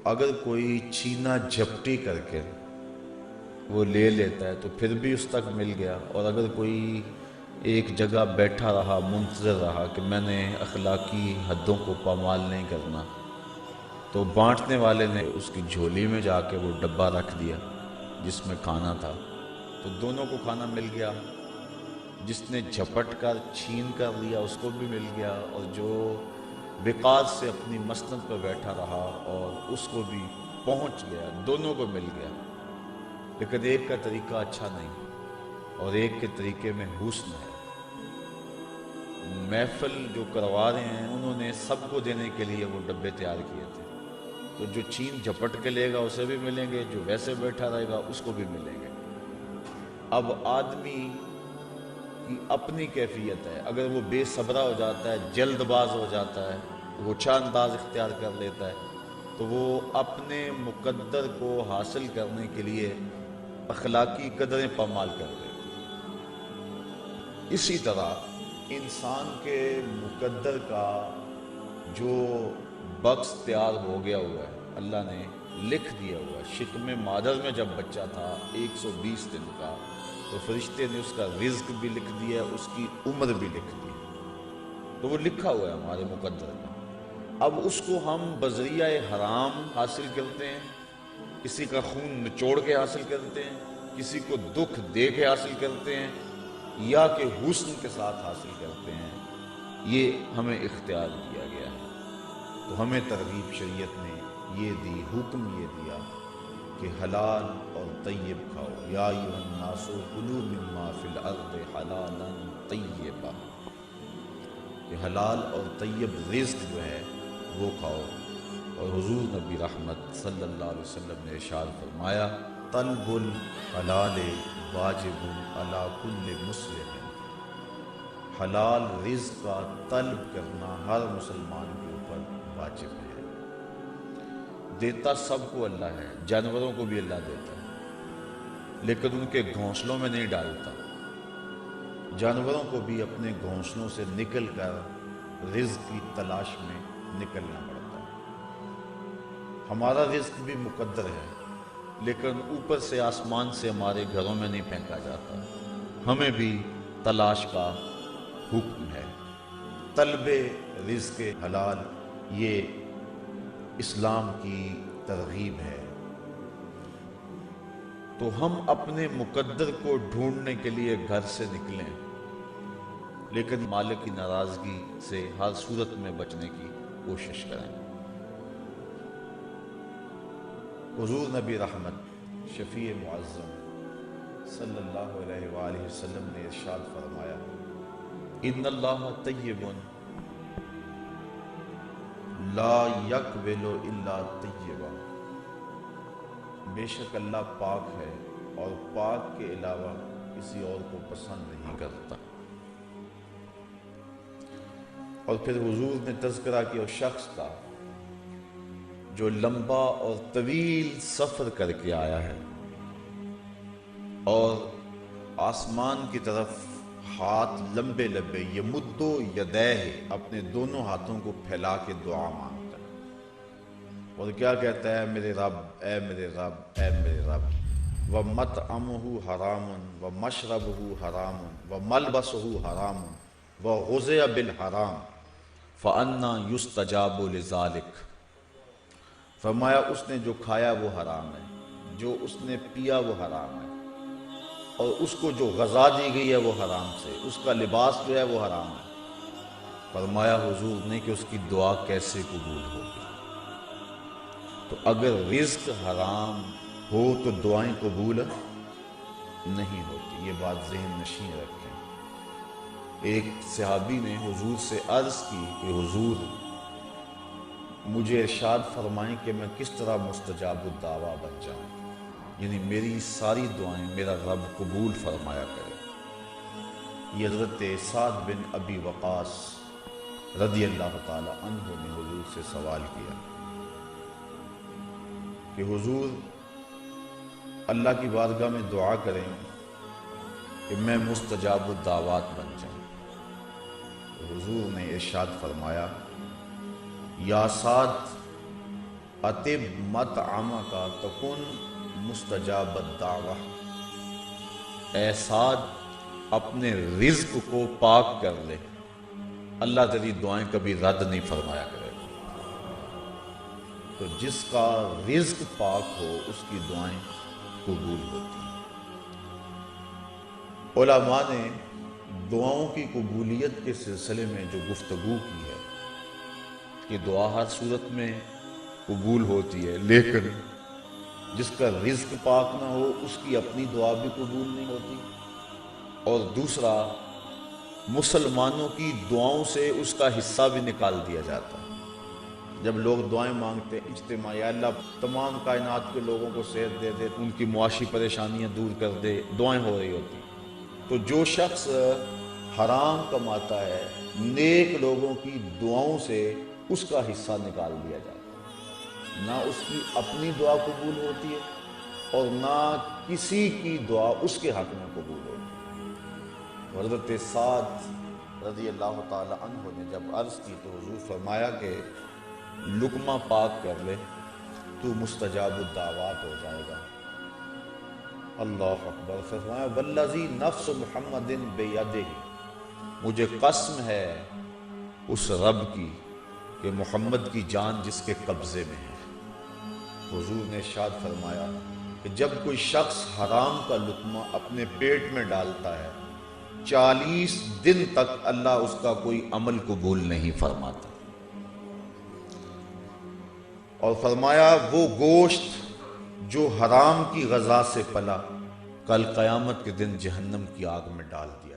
اگر کوئی چینا جھپٹی کر کے وہ لے لیتا ہے تو پھر بھی اس تک مل گیا، اور اگر کوئی ایک جگہ بیٹھا رہا منتظر رہا کہ میں نے اخلاقی حدوں کو پامال نہیں کرنا، تو بانٹنے والے نے اس کی جھولی میں جا کے وہ ڈبہ رکھ دیا جس میں کھانا تھا، تو دونوں کو کھانا مل گیا۔ جس نے جھپٹ کر چھین کر لیا اس کو بھی مل گیا، اور جو وقار سے اپنی مسند پر بیٹھا رہا اور اس کو بھی پہنچ گیا، دونوں کو مل گیا۔ لیکن ایک کا طریقہ اچھا نہیں اور ایک کے طریقے میں حسن ہے۔ محفل جو کروا رہے ہیں انہوں نے سب کو دینے کے لیے وہ ڈبے تیار کیے تھے، تو جو چھین جھپٹ کے لے گا اسے بھی ملیں گے، جو ویسے بیٹھا رہے گا اس کو بھی ملیں گے۔ اب آدمی کی اپنی کیفیت ہے، اگر وہ بے صبرا ہو جاتا ہے، جلد باز ہو جاتا ہے، غصہ انداز اختیار کر لیتا ہے، تو وہ اپنے مقدر کو حاصل کرنے کے لیے اخلاقی قدریں پامال کر دیتا ہے۔ اسی طرح انسان کے مقدر کا جو بکس تیار ہو گیا ہوا ہے، اللہ نے لکھ دیا ہوا ہے۔ شکم مادر میں جب بچہ تھا 120 دن کا، تو فرشتے نے اس کا رزق بھی لکھ دیا، اس کی عمر بھی لکھ دی، تو وہ لکھا ہوا ہے ہمارے مقدر میں۔ اب اس کو ہم بذریعہ حرام حاصل کرتے ہیں، کسی کا خون نچوڑ کے حاصل کرتے ہیں، کسی کو دکھ دے کے حاصل کرتے ہیں، یا کہ حسن کے ساتھ حاصل کرتے ہیں، یہ ہمیں اختیار دیا گیا ہے۔ تو ہمیں ترغیب شریعت نے یہ دی، حکم یہ دیا کہ حلال اور طیب کھاؤ، یا ایھا الناس کلوا مما فی الارض حلالا طیبا، کہ حلال اور طیب رزق جو ہے وہ کھاؤ۔ اور حضور نبی رحمت صلی اللہ علیہ وسلم نے ارشاد فرمایا، طلب الحلال واجب علی کل مسلم، حلال رزق کا طلب کرنا ہر مسلمان کے اوپر واجب ہے۔ دیتا سب کو اللہ ہے، جانوروں کو بھی اللہ دیتا ہے، لیکن ان کے گھونسلوں میں نہیں ڈالتا۔ جانوروں کو بھی اپنے گھونسلوں سے نکل کر رزق کی تلاش میں نکلنا پڑتا ہے۔ ہمارا رزق بھی مقدر ہے، لیکن اوپر سے آسمان سے ہمارے گھروں میں نہیں پھینکا جاتا، ہمیں بھی تلاش کا حکم ہے۔ طلب رزق حلال یہ اسلام کی ترغیب ہے۔ تو ہم اپنے مقدر کو ڈھونڈنے کے لیے گھر سے نکلیں، لیکن مالک کی ناراضگی سے ہر صورت میں بچنے کی کوشش کریں۔ حضور نبی رحمت شفیع معظم صلی اللہ علیہ وآلہ وسلم نے ارشاد فرمایا، ان اللہ طیب لا یقبل الا طیبا، بے شک اللہ پاک ہے اور پاک کے علاوہ کسی اور کو پسند نہیں کرتا۔ اور پھر حضور نے تذکرہ کیا اس شخص کا جو لمبا اور طویل سفر کر کے آیا ہے اور آسمان کی طرف ہاتھ لمبے لمبے یمدو یدیہ، اپنے دونوں ہاتھوں کو پھیلا کے دعا مانگتا ہے، اور کیا کہتا ہے، میرے رب، اے میرے رب، اے میرے رب، وَمَطْعَمُهُ حَرَامٌ وَمَشْرَبُهُ حَرَامٌ وَمَلْبَسُهُ حَرَامٌ وَغُذِيَ بِالْحَرَامِ فَأَنَّى يُسْتَجَابُ لِذَلِكَ۔ فرمایا اس نے جو کھایا وہ حرام ہے، جو اس نے پیا وہ حرام ہے، اور اس کو جو غذا دی گئی ہے وہ حرام سے، اس کا لباس جو ہے وہ حرام ہے۔ فرمایا حضور نے کہ اس کی دعا کیسے قبول ہوگی؟ تو اگر رزق حرام ہو تو دعائیں قبول نہیں ہوتی، یہ بات ذہن نشین رکھیں۔ ایک صحابی نے حضور سے عرض کی کہ حضور مجھے ارشاد فرمائیں کہ میں کس طرح مستجاب الدعویٰ بن جاؤں، یعنی میری ساری دعائیں میرا رب قبول فرمایا کرے۔ یہ حضرت سعد بن ابی وقاص رضی اللہ تعالی عنہ نے حضور سے سوال کیا کہ حضور اللہ کی بارگاہ میں دعا کریں کہ میں مستجاب الدعوات بن جاؤں۔ تو حضور نے ارشاد فرمایا، یا سعد اطب مطعمک تکن مستجاب الدعوہ، اے سعد اپنے رزق کو پاک کر لے، اللہ تیری دعائیں کبھی رد نہیں فرمایا کرے گا۔ تو جس کا رزق پاک ہو اس کی دعائیں قبول ہوتی ہیں۔ علماء نے دعاؤں کی قبولیت کے سلسلے میں جو گفتگو کی ہے کہ دعا ہر صورت میں قبول ہوتی ہے، لیکن جس کا رزق پاک نہ ہو اس کی اپنی دعا بھی قبول نہیں ہوتی، اور دوسرا مسلمانوں کی دعاؤں سے اس کا حصہ بھی نکال دیا جاتا ہے۔ جب لوگ دعائیں مانگتے اجتماعی، یا اللہ تمام کائنات کے لوگوں کو صحت دے دے، ان کی معاشی پریشانیاں دور کر دے، دعائیں ہو رہی ہوتی، تو جو شخص حرام کماتا ہے نیک لوگوں کی دعاؤں سے اس کا حصہ نکال دیا جاتا ہے، نہ اس کی اپنی دعا قبول ہوتی ہے اور نہ کسی کی دعا اس کے حق میں قبول ہوتی ہے۔ حضرت سعد رضی اللہ تعالی عنہ نے جب عرض کی تو حضور فرمایا کہ لقمہ پاک کر لے تو مستجاب الدعوات ہو جائے گا۔ اللہ اکبر۔ فرمایا والذی نفس محمد بیدہ، مجھے قسم ہے اس رب کی کہ محمد کی جان جس کے قبضے میں ہے۔ حضور نے ارشاد فرمایا کہ جب کوئی شخص حرام کا لقمہ اپنے پیٹ میں ڈالتا ہے 40 دن تک اللہ اس کا کوئی عمل قبول نہیں فرماتا، اور فرمایا وہ گوشت جو حرام کی غذا سے پلا کل قیامت کے دن جہنم کی آگ میں ڈال دیا